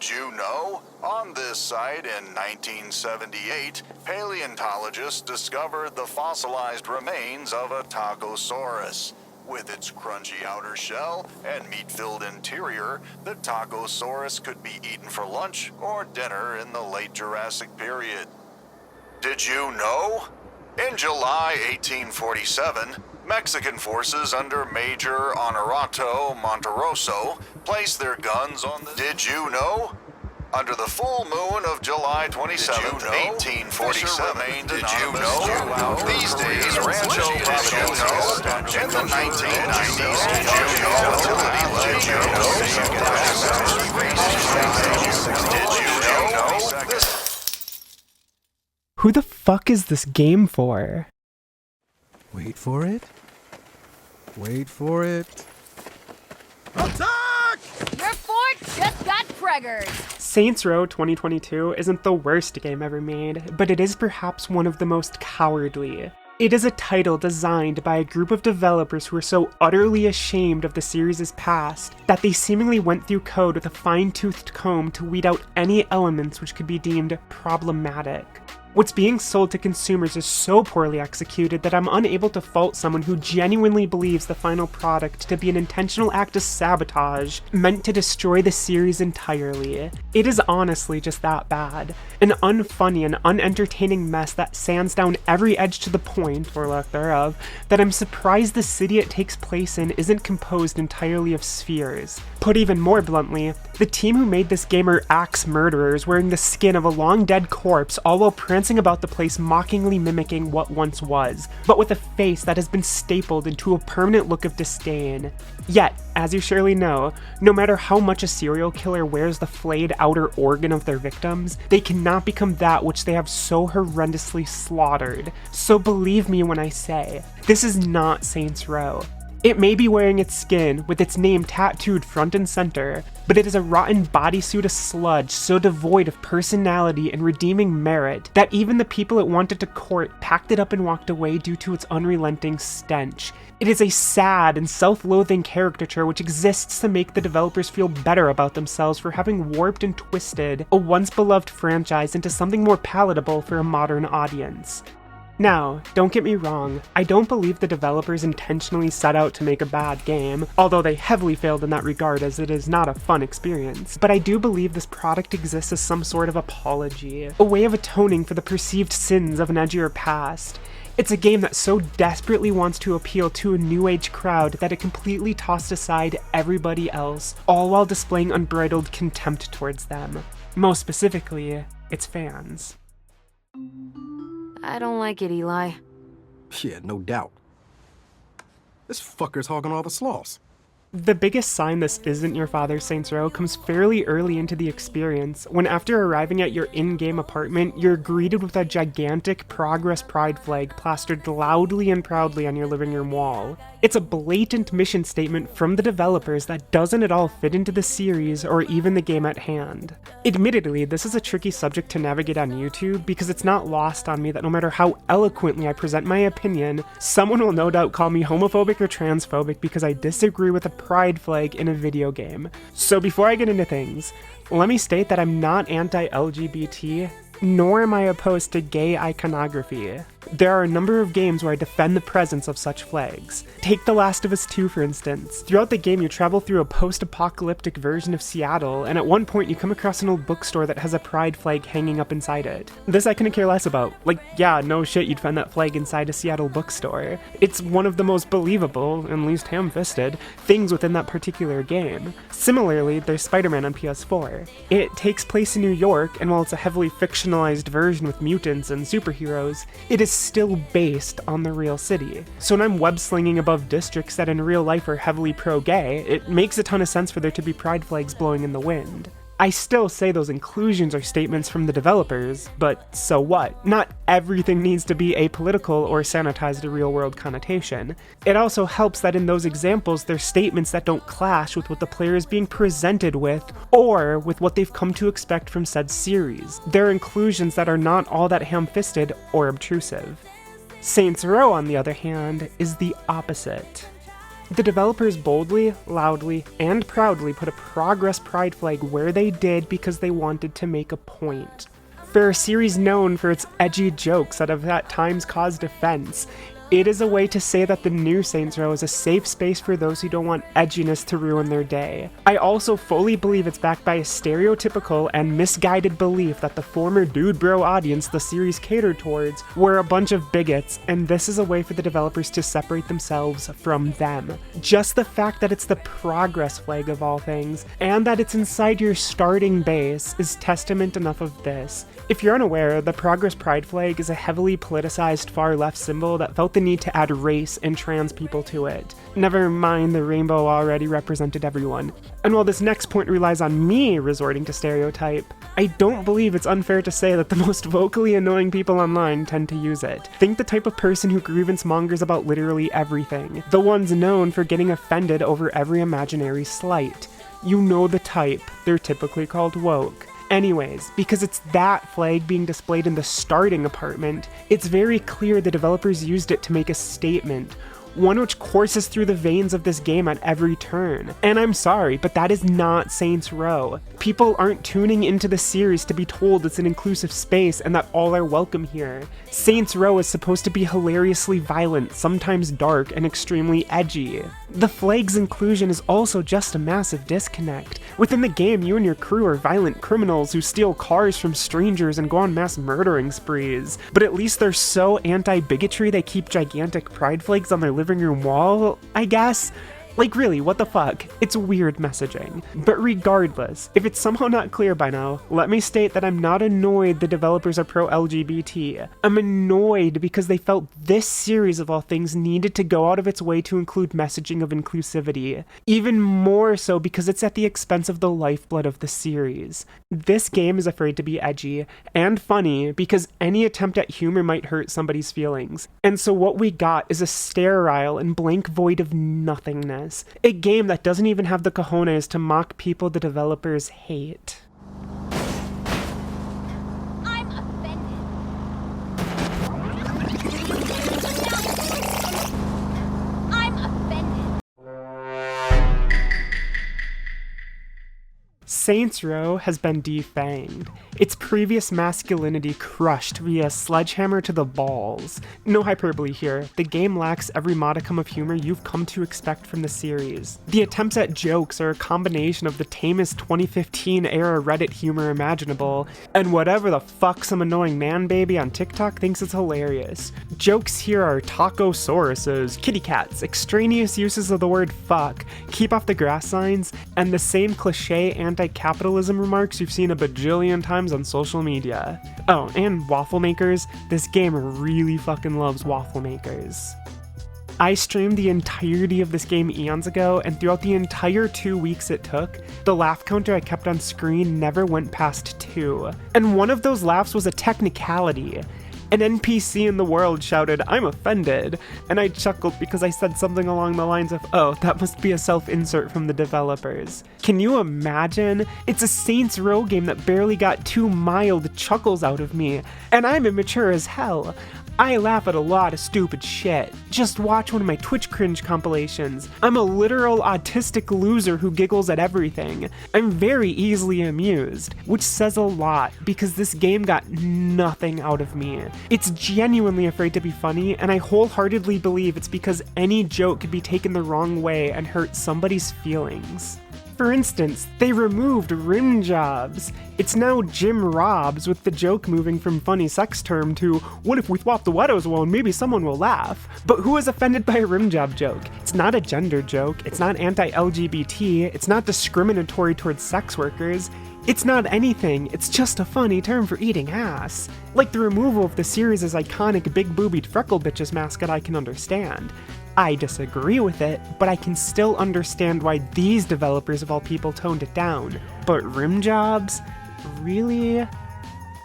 Did you know? On this site in 1978, paleontologists discovered the fossilized remains of a Tacosaurus. With its crunchy outer shell and meat-filled interior, the Tacosaurus could be eaten for lunch or dinner in the late Jurassic period. Did you know? In July 1847, Mexican forces under Major Honorato Monterroso placed their guns on the... Did you know? Under the full moon of July 27, 1847, did you know? These days, Rancho Papado's in the 1990s, did you know? Did you know? Who the fuck is this game for? Wait for it. Wait for it. Attack! Your fort just got triggered. Saints Row 2022 isn't the worst game ever made, but it is perhaps one of the most cowardly. It is a title designed by a group of developers who are so utterly ashamed of the series' past that they seemingly went through code with a fine-toothed comb to weed out any elements which could be deemed problematic. What's being sold to consumers is so poorly executed that I'm unable to fault someone who genuinely believes the final product to be an intentional act of sabotage meant to destroy the series entirely. It is honestly just that bad. An unfunny and unentertaining mess that sands down every edge to the point, or lack thereof, that I'm surprised the city it takes place in isn't composed entirely of spheres. Put even more bluntly, the team who made this game are axe murderers wearing the skin of a long-dead corpse, all while prancing about the place mockingly mimicking what once was, but with a face that has been stapled into a permanent look of disdain. Yet, as you surely know, no matter how much a serial killer wears the flayed outer organ of their victims, they cannot become that which they have so horrendously slaughtered. So believe me when I say, this is not Saints Row. It may be wearing its skin, with its name tattooed front and center, but it is a rotten bodysuit of sludge so devoid of personality and redeeming merit that even the people it wanted to court packed it up and walked away due to its unrelenting stench. It is a sad and self-loathing caricature which exists to make the developers feel better about themselves for having warped and twisted a once-beloved franchise into something more palatable for a modern audience. Now, don't get me wrong, I don't believe the developers intentionally set out to make a bad game, although they heavily failed in that regard as it is not a fun experience, but I do believe this product exists as some sort of apology, a way of atoning for the perceived sins of an edgier past. It's a game that so desperately wants to appeal to a new age crowd that it completely tossed aside everybody else, all while displaying unbridled contempt towards them. Most specifically, its fans. I don't like it, Eli. Yeah, no doubt. This fucker's hogging all the sloths. The biggest sign this isn't your father's Saints Row comes fairly early into the experience, when after arriving at your in-game apartment, you're greeted with a gigantic Progress Pride flag plastered loudly and proudly on your living room wall. It's a blatant mission statement from the developers that doesn't at all fit into the series or even the game at hand. Admittedly, this is a tricky subject to navigate on YouTube because it's not lost on me that no matter how eloquently I present my opinion, someone will no doubt call me homophobic or transphobic because I disagree with a pride flag in a video game. So before I get into things, let me state that I'm not anti-LGBT, nor am I opposed to gay iconography. There are a number of games where I defend the presence of such flags. Take The Last of Us 2 for instance. Throughout the game you travel through a post-apocalyptic version of Seattle, and at one point you come across an old bookstore that has a pride flag hanging up inside it. This I couldn't care less about. Like, yeah, no shit you'd find that flag inside a Seattle bookstore. It's one of the most believable, and least ham-fisted, things within that particular game. Similarly, there's Spider-Man on PS4. It takes place in New York, and while it's a heavily fictionalized version with mutants and superheroes, it is still based on the real city. So when I'm web-slinging above districts that in real life are heavily pro-gay, it makes a ton of sense for there to be pride flags blowing in the wind. I still say those inclusions are statements from the developers, but so what? Not everything needs to be apolitical or sanitized a real-world connotation. It also helps that in those examples, they're statements that don't clash with what the player is being presented with, or with what they've come to expect from said series. They're inclusions that are not all that ham-fisted or obtrusive. Saints Row, on the other hand, is the opposite. The developers boldly, loudly, and proudly put a progress pride flag where they did because they wanted to make a point. For a series known for its edgy jokes that have at times caused offense, it is a way to say that the new Saints Row is a safe space for those who don't want edginess to ruin their day. I also fully believe it's backed by a stereotypical and misguided belief that the former dude bro audience the series catered towards were a bunch of bigots, and this is a way for the developers to separate themselves from them. Just the fact that it's the progress flag of all things, and that it's inside your starting base, is testament enough of this. If you're unaware, the Progress Pride flag is a heavily politicized far-left symbol that felt the need to add race and trans people to it. Never mind, the rainbow already represented everyone. And while this next point relies on me resorting to stereotype, I don't believe it's unfair to say that the most vocally annoying people online tend to use it. Think the type of person who grievance mongers about literally everything. The ones known for getting offended over every imaginary slight. You know the type. They're typically called woke. Anyways, because it's that flag being displayed in the starting apartment, it's very clear the developers used it to make a statement, one which courses through the veins of this game at every turn. And I'm sorry, but that is not Saints Row. People aren't tuning into the series to be told it's an inclusive space and that all are welcome here. Saints Row is supposed to be hilariously violent, sometimes dark, and extremely edgy. The flag's inclusion is also just a massive disconnect. Within the game, you and your crew are violent criminals who steal cars from strangers and go on mass murdering sprees. But at least they're so anti-bigotry they keep gigantic pride flags on their living room wall, I guess? Like really, what the fuck? It's weird messaging. But regardless, if it's somehow not clear by now, let me state that I'm not annoyed the developers are pro-LGBT. I'm annoyed because they felt this series of all things needed to go out of its way to include messaging of inclusivity. Even more so because it's at the expense of the lifeblood of the series. This game is afraid to be edgy and funny because any attempt at humor might hurt somebody's feelings. And so what we got is a sterile and blank void of nothingness. A game that doesn't even have the cojones to mock people the developers hate. I'm offended. I'm offended. Saints Row has been defanged, its previous masculinity crushed via sledgehammer to the balls. No hyperbole here, the game lacks every modicum of humor you've come to expect from the series. The attempts at jokes are a combination of the tamest 2015 era Reddit humor imaginable, and whatever the fuck some annoying man baby on TikTok thinks is hilarious. Jokes here are tacosauruses, kitty cats, extraneous uses of the word fuck, keep off the grass signs, and the same cliche anti-capitalism remarks you've seen a bajillion times on social media. Oh, and waffle makers. This game really fucking loves waffle makers. I streamed the entirety of this game eons ago, and throughout the entire 2 weeks it took, the laugh counter I kept on screen never went past 2. And one of those laughs was a technicality. An NPC in the world shouted, "I'm offended," and I chuckled because I said something along the lines of, "Oh, that must be a self-insert from the developers." Can you imagine? It's a Saints Row game that barely got 2 mild chuckles out of me, and I'm immature as hell. I laugh at a lot of stupid shit. Just watch one of my Twitch cringe compilations. I'm a literal autistic loser who giggles at everything. I'm very easily amused, which says a lot because this game got nothing out of me. It's genuinely afraid to be funny, and I wholeheartedly believe it's because any joke could be taken the wrong way and hurt somebody's feelings. For instance, they removed rim jobs. It's now Jim Robs, with the joke moving from funny sex term to, what if we swap the wetos well and maybe someone will laugh? But who is offended by a rim job joke? It's not a gender joke, it's not anti-LGBT, it's not discriminatory towards sex workers. It's not anything, it's just a funny term for eating ass. Like the removal of the series' iconic big-boobied freckle bitches mascot I can understand. I disagree with it, but I can still understand why these developers of all people toned it down. But rim jobs? Really?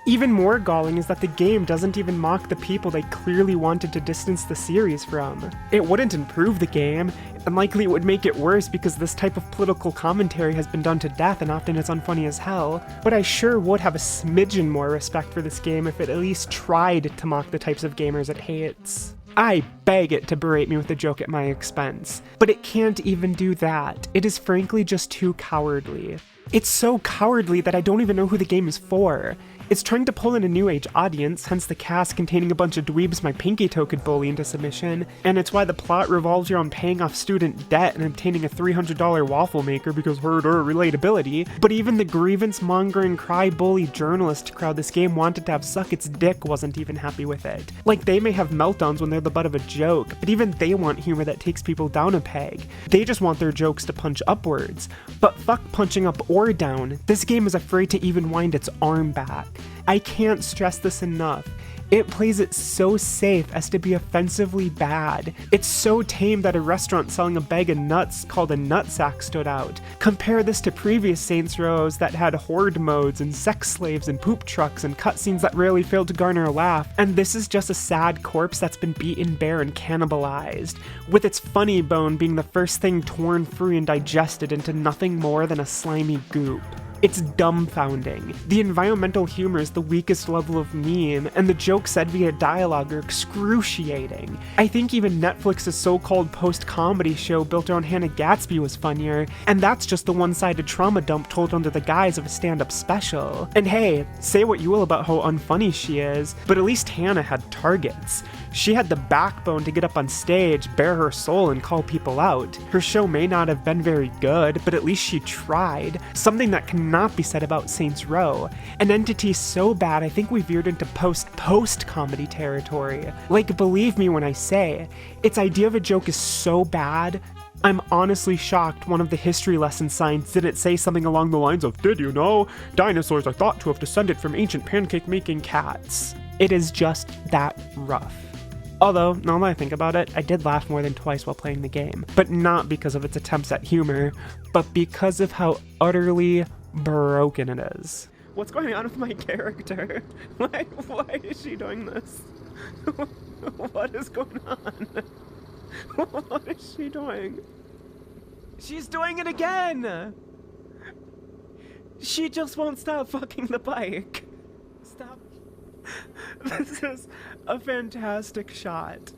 Even more galling is that the game doesn't even mock the people they clearly wanted to distance the series from. It wouldn't improve the game, and likely it would make it worse because this type of political commentary has been done to death and often it's unfunny as hell, but I sure would have a smidgen more respect for this game if it at least tried to mock the types of gamers it hates. I beg it to berate me with a joke at my expense. But it can't even do that. It is frankly just too cowardly. It's so cowardly that I don't even know who the game is for. It's trying to pull in a new age audience, hence the cast containing a bunch of dweebs my pinky toe could bully into submission, and it's why the plot revolves around paying off student debt and obtaining a $300 waffle maker because relatability. But even the grievance-mongering cry-bully journalist crowd this game wanted to have suck its dick wasn't even happy with it. Like, they may have meltdowns when they're the butt of a joke, but even they want humor that takes people down a peg. They just want their jokes to punch upwards. But fuck punching up or down, this game is afraid to even wind its arm back. I can't stress this enough. It plays it so safe as to be offensively bad. It's so tame that a restaurant selling a bag of nuts called a nutsack stood out. Compare this to previous Saints Rows that had horde modes and sex slaves and poop trucks and cutscenes that rarely failed to garner a laugh, and this is just a sad corpse that's been beaten bare and cannibalized, with its funny bone being the first thing torn free and digested into nothing more than a slimy goop. It's dumbfounding. The environmental humor is the weakest level of meme, and the jokes said via dialogue are excruciating. I think even Netflix's so-called post-comedy show built around Hannah Gatsby was funnier, and that's just the one-sided trauma dump told under the guise of a stand-up special. And hey, say what you will about how unfunny she is, but at least Hannah had targets. She had the backbone to get up on stage, bare her soul, and call people out. Her show may not have been very good, but at least she tried, something that cannot be said about Saints Row. An entity so bad I think we veered into post-comedy territory. Like, believe me when I say, its idea of a joke is so bad, I'm honestly shocked one of the history lesson signs didn't say something along the lines of, "Did you know? Dinosaurs are thought to have descended from ancient pancake-making cats." It is just that rough. Although, now that I think about it, I did laugh more than twice while playing the game, but not because of its attempts at humor, but because of how utterly broken it is. What's going on with my character? Why is she doing this? What is going on? What is she doing? She's doing it again! She just won't stop fucking the bike. Stop. This is a fantastic shot.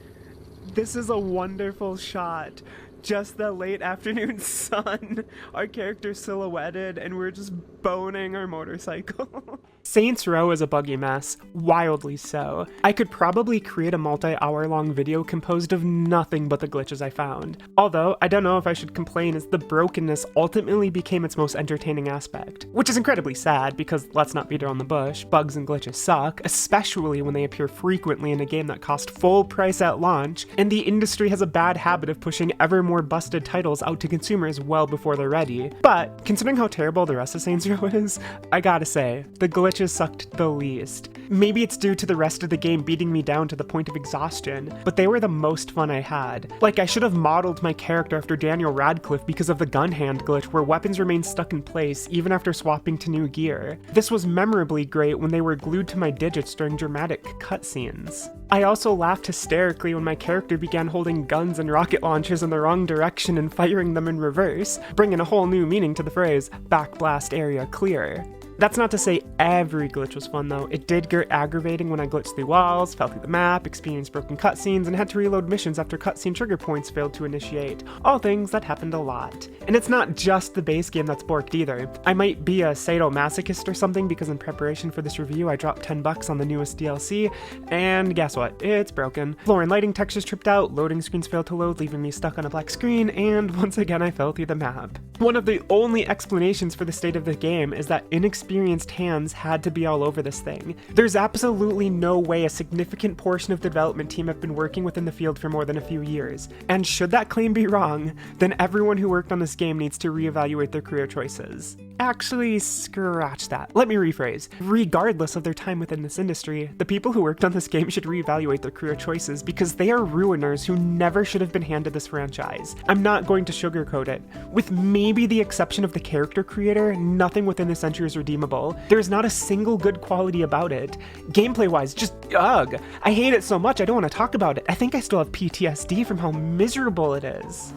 This is a wonderful shot. Just the late afternoon sun, our character silhouetted, and we're just boning our motorcycle. Saints Row is a buggy mess, wildly so. I could probably create a multi-hour-long video composed of nothing but the glitches I found. Although, I don't know if I should complain as the brokenness ultimately became its most entertaining aspect. Which is incredibly sad, because let's not beat around the bush, bugs and glitches suck, especially when they appear frequently in a game that cost full price at launch, and the industry has a bad habit of pushing ever more busted titles out to consumers well before they're ready. But, considering how terrible the rest of Saints Row is, I gotta say, the glitches sucked the least. Maybe it's due to the rest of the game beating me down to the point of exhaustion, but they were the most fun I had. Like, I should have modeled my character after Daniel Radcliffe because of the gun hand glitch where weapons remain stuck in place even after swapping to new gear. This was memorably great when they were glued to my digits during dramatic cutscenes. I also laughed hysterically when my character began holding guns and rocket launchers in the wrong direction and firing them in reverse, bringing a whole new meaning to the phrase, "backblast area clear." That's not to say every glitch was fun though. It did get aggravating when I glitched through walls, fell through the map, experienced broken cutscenes, and had to reload missions after cutscene trigger points failed to initiate. All things that happened a lot. And it's not just the base game that's borked either. I might be a sadomasochist or something because in preparation for this review I dropped $10 on the newest DLC, and guess what? It's broken. Floor and lighting textures tripped out, loading screens failed to load, leaving me stuck on a black screen, and once again I fell through the map. One of the only explanations for the state of the game is that inexperienced hands had to be all over this thing. There's absolutely no way a significant portion of the development team have been working within the field for more than a few years. And should that claim be wrong, then everyone who worked on this game needs to reevaluate their career choices. Actually, scratch that. Let me rephrase. Regardless of their time within this industry, the people who worked on this game should reevaluate their career choices because they are ruiners who never should have been handed this franchise. I'm not going to sugarcoat it. With maybe the exception of the character creator, nothing within this entry is redeemable. There's not a single good quality about it. Gameplay-wise, just ugh. I hate it so much I don't want to talk about it. I think I still have PTSD from how miserable it is.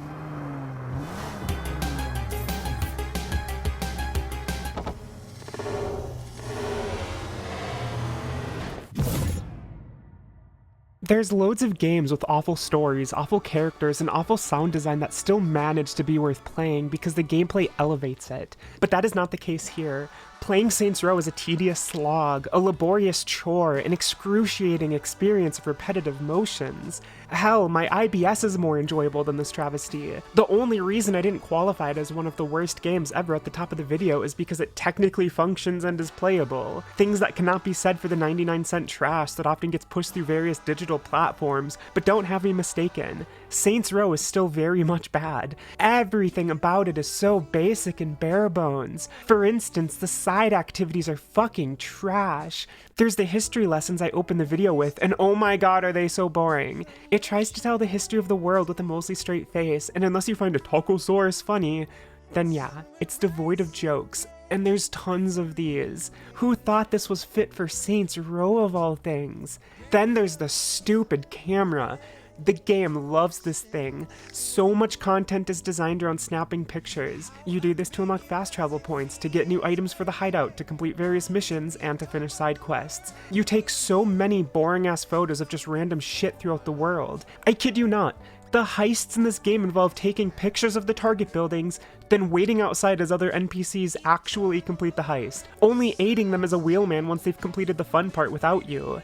There's loads of games with awful stories, awful characters, and awful sound design that still manage to be worth playing because the gameplay elevates it. But that is not the case here. Playing Saints Row is a tedious slog, a laborious chore, an excruciating experience of repetitive motions. Hell, my IBS is more enjoyable than this travesty. The only reason I didn't qualify it as one of the worst games ever at the top of the video is because it technically functions and is playable. Things that cannot be said for the 99-cent trash that often gets pushed through various digital platforms, but don't have me mistaken. Saints Row is still very much bad. Everything about it is so basic and bare bones. For instance, the side activities are fucking trash. There's the history lessons I opened the video with, and oh my god are they so boring. It tries to tell the history of the world with a mostly straight face, and unless you find a Tacosaurus funny, then yeah, it's devoid of jokes. And there's tons of these. Who thought this was fit for Saints Row of all things? Then there's the stupid camera. The game loves this thing. So much content is designed around snapping pictures. You do this to unlock fast travel points, to get new items for the hideout, to complete various missions, and to finish side quests. You take so many boring ass photos of just random shit throughout the world. I kid you not. The heists in this game involve taking pictures of the target buildings, then waiting outside as other NPCs actually complete the heist, only aiding them as a wheelman once they've completed the fun part without you.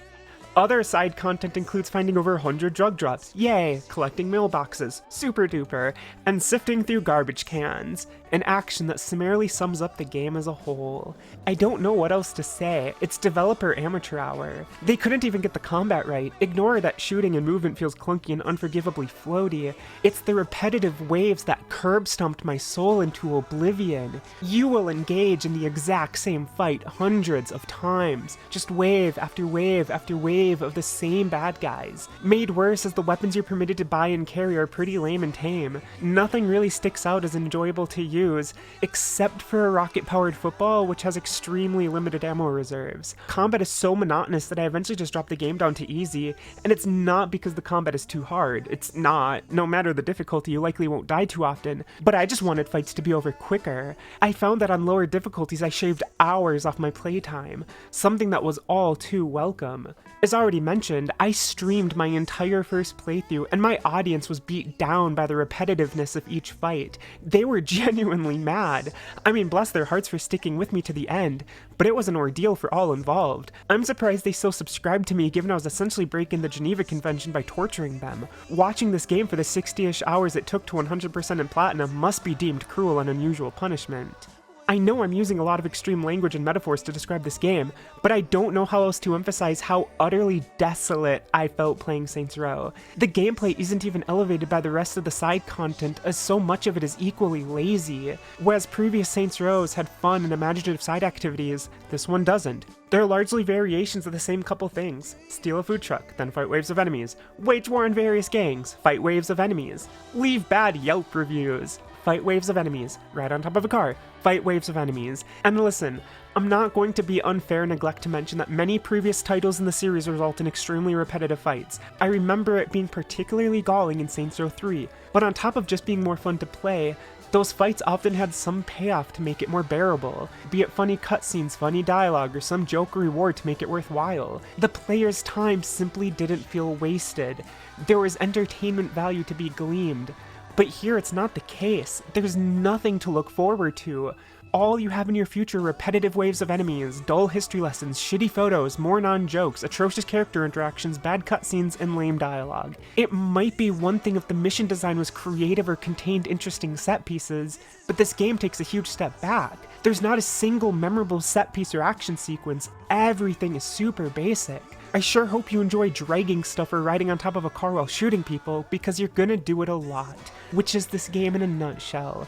Other side content includes finding over 100 drug drops, yay, collecting mailboxes, super duper, and sifting through garbage cans, an action that summarily sums up the game as a whole. I don't know what else to say, it's developer amateur hour. They couldn't even get the combat right, ignore that shooting and movement feels clunky and unforgivably floaty. It's the repetitive waves that curb stomped my soul into oblivion. You will engage in the exact same fight hundreds of times, just wave after wave after wave of the same bad guys. Made worse as the weapons you're permitted to buy and carry are pretty lame and tame. Nothing really sticks out as enjoyable to use, except for a rocket-powered football, which has extremely limited ammo reserves. Combat is so monotonous that I eventually just dropped the game down to easy, and it's not because the combat is too hard. It's not. No matter the difficulty, you likely won't die too often, but I just wanted fights to be over quicker. I found that on lower difficulties I shaved hours off my playtime, something that was all too welcome. As already mentioned, I streamed my entire first playthrough, and my audience was beat down by the repetitiveness of each fight. They were genuinely mad. I mean, bless their hearts for sticking with me to the end, but it was an ordeal for all involved. I'm surprised they still subscribed to me given I was essentially breaking the Geneva Convention by torturing them. Watching this game for the 60-ish hours it took to 100% in Platinum must be deemed cruel and unusual punishment. I know I'm using a lot of extreme language and metaphors to describe this game, but I don't know how else to emphasize how utterly desolate I felt playing Saints Row. The gameplay isn't even elevated by the rest of the side content, as so much of it is equally lazy. Whereas previous Saints Rows had fun and imaginative side activities, this one doesn't. They're largely variations of the same couple things. Steal a food truck, then fight waves of enemies. Wage war on various gangs, fight waves of enemies. Leave bad Yelp reviews. Fight waves of enemies, ride on top of a car, fight waves of enemies. And listen, I'm not going to be unfair and neglect to mention that many previous titles in the series result in extremely repetitive fights. I remember it being particularly galling in Saints Row 3, but on top of just being more fun to play, those fights often had some payoff to make it more bearable, be it funny cutscenes, funny dialogue, or some joke or reward to make it worthwhile. The player's time simply didn't feel wasted. There was entertainment value to be gleaned. But here it's not the case. There's nothing to look forward to. All you have in your future are repetitive waves of enemies, dull history lessons, shitty photos, more non-jokes, atrocious character interactions, bad cutscenes, and lame dialogue. It might be one thing if the mission design was creative or contained interesting set pieces, but this game takes a huge step back. There's not a single memorable set piece or action sequence. Everything is super basic. I sure hope you enjoy dragging stuff or riding on top of a car while shooting people, because you're gonna do it a lot, which is this game in a nutshell.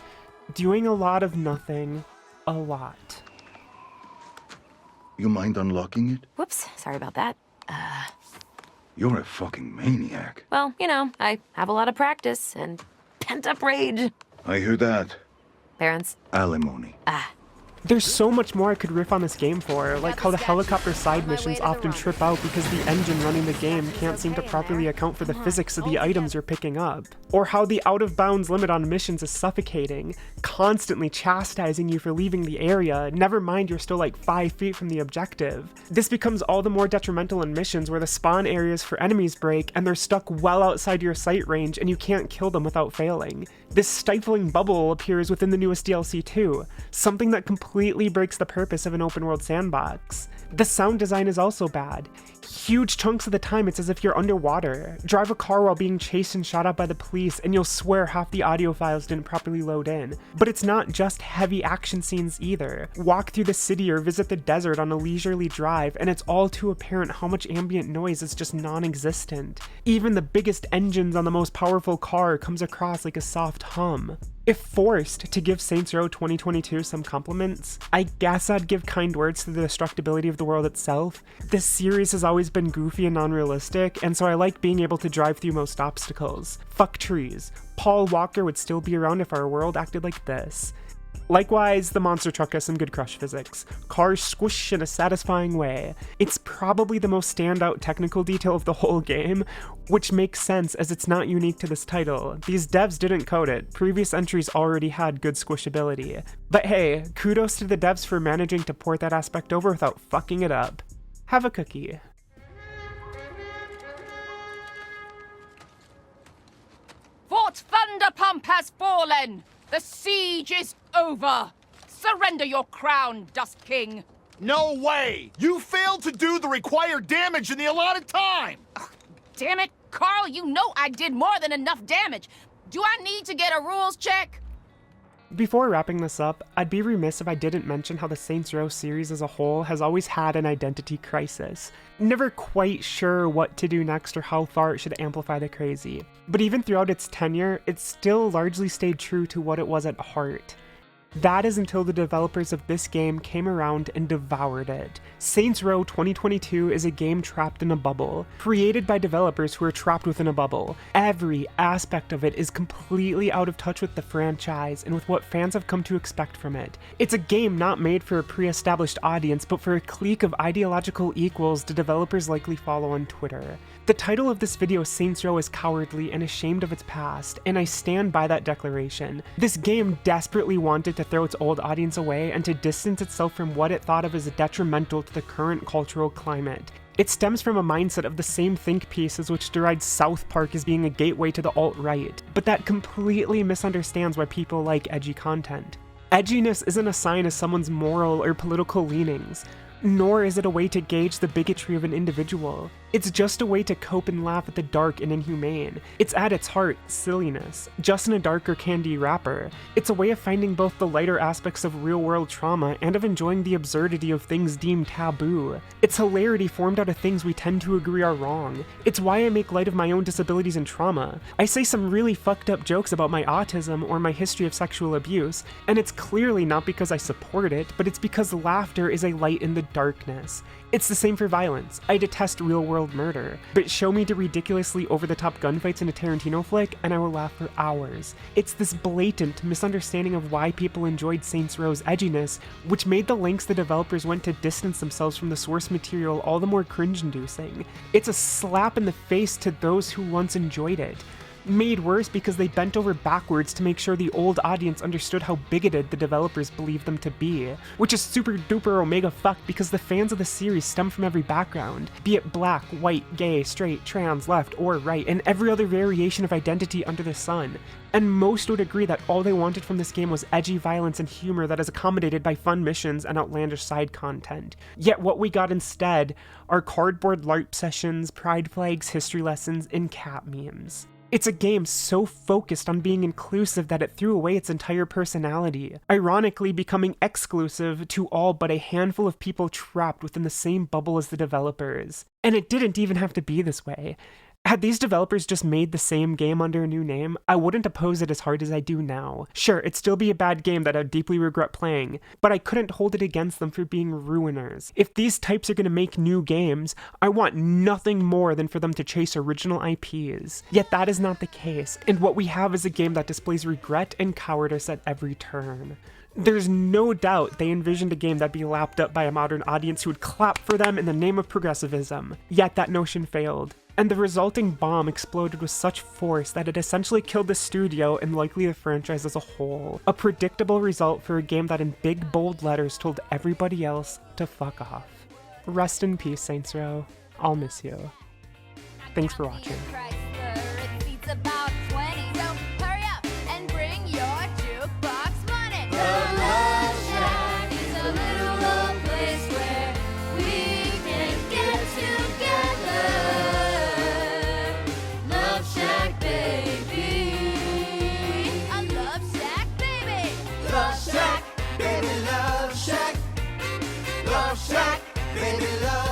Doing a lot of nothing, a lot. You mind unlocking it? Whoops, sorry about that. You're a fucking maniac. Well, you know, I have a lot of practice and pent-up rage. I hear that. Parents? Alimony. There's so much more I could riff on this game for, like how the helicopter side missions often trip out because the engine running the game can't seem to properly account for the physics of the items you're picking up, or how the out-of-bounds limit on missions is suffocating, constantly chastising you for leaving the area, never mind you're still like 5 feet from the objective. This becomes all the more detrimental in missions where the spawn areas for enemies break and they're stuck well outside your sight range and you can't kill them without failing. This stifling bubble appears within the newest DLC too, something that completely breaks the purpose of an open world sandbox. The sound design is also bad. Huge chunks of the time it's as if you're underwater. Drive a car while being chased and shot at by the police and you'll swear half the audio files didn't properly load in. But it's not just heavy action scenes either. Walk through the city or visit the desert on a leisurely drive and it's all too apparent how much ambient noise is just non-existent. Even the biggest engines on the most powerful car comes across like a soft hum. If forced to give Saints Row 2022 some compliments, I guess I'd give kind words to the destructibility of the world itself. This series has always been goofy and non-realistic, and so I like being able to drive through most obstacles. Fuck trees. Paul Walker would still be around if our world acted like this. Likewise, the monster truck has some good crush physics. Cars squish in a satisfying way. It's probably the most standout technical detail of the whole game, which makes sense as it's not unique to this title. These devs didn't code it, previous entries already had good squishability. But hey, kudos to the devs for managing to port that aspect over without fucking it up. Have a cookie. Fort Thunderpump has fallen! The siege is over! Surrender your crown, Dust King! No way! You failed to do the required damage in the allotted time! Damn it, Carl, you know I did more than enough damage. Do I need to get a rules check? Before wrapping this up, I'd be remiss if I didn't mention how the Saints Row series as a whole has always had an identity crisis. Never quite sure what to do next or how far it should amplify the crazy. But even throughout its tenure, it still largely stayed true to what it was at heart. That is until the developers of this game came around and devoured it. Saints Row 2022 is a game trapped in a bubble, created by developers who are trapped within a bubble. Every aspect of it is completely out of touch with the franchise and with what fans have come to expect from it. It's a game not made for a pre-established audience, but for a clique of ideological equals the developers likely follow on Twitter. The title of this video, Saints Row, is cowardly and ashamed of its past, and I stand by that declaration. This game desperately wanted to throw its old audience away and to distance itself from what it thought of as detrimental to the current cultural climate. It stems from a mindset of the same think pieces which deride South Park as being a gateway to the alt-right, but that completely misunderstands why people like edgy content. Edginess isn't a sign of someone's moral or political leanings, nor is it a way to gauge the bigotry of an individual. It's just a way to cope and laugh at the dark and inhumane. It's at its heart silliness, just in a darker candy wrapper. It's a way of finding both the lighter aspects of real-world trauma and of enjoying the absurdity of things deemed taboo. It's hilarity formed out of things we tend to agree are wrong. It's why I make light of my own disabilities and trauma. I say some really fucked up jokes about my autism or my history of sexual abuse, and it's clearly not because I support it, but it's because laughter is a light in the darkness. It's the same for violence. I detest real-world murder, but show me the ridiculously over-the-top gunfights in a Tarantino flick, and I will laugh for hours. It's this blatant misunderstanding of why people enjoyed Saints Row's edginess, which made the lengths the developers went to distance themselves from the source material all the more cringe-inducing. It's a slap in the face to those who once enjoyed it. Made worse because they bent over backwards to make sure the old audience understood how bigoted the developers believed them to be, which is super duper omega fucked because the fans of the series stem from every background, be it black, white, gay, straight, trans, left, or right, and every other variation of identity under the sun. And most would agree that all they wanted from this game was edgy violence and humor that is accommodated by fun missions and outlandish side content. Yet what we got instead are cardboard LARP sessions, pride flags, history lessons, and cat memes. It's a game so focused on being inclusive that it threw away its entire personality, ironically becoming exclusive to all but a handful of people trapped within the same bubble as the developers. And it didn't even have to be this way. Had these developers just made the same game under a new name, I wouldn't oppose it as hard as I do now. Sure, it'd still be a bad game that I'd deeply regret playing, but I couldn't hold it against them for being ruiners. If these types are gonna make new games, I want nothing more than for them to chase original IPs. Yet that is not the case, and what we have is a game that displays regret and cowardice at every turn. There's no doubt they envisioned a game that'd be lapped up by a modern audience who would clap for them in the name of progressivism, yet that notion failed. And the resulting bomb exploded with such force that it essentially killed the studio and likely the franchise as a whole. A predictable result for a game that in big bold letters told everybody else to fuck off. Rest in peace, Saints Row. I'll miss you. Thanks for watching. Chrysler, it seats about 20, so hurry up and bring your jukebox money. The Love Shack is a little old place where we can get together. Love Shack, baby. A Love Shack, baby. Love Shack, baby, Love Shack. Love Shack, baby, Love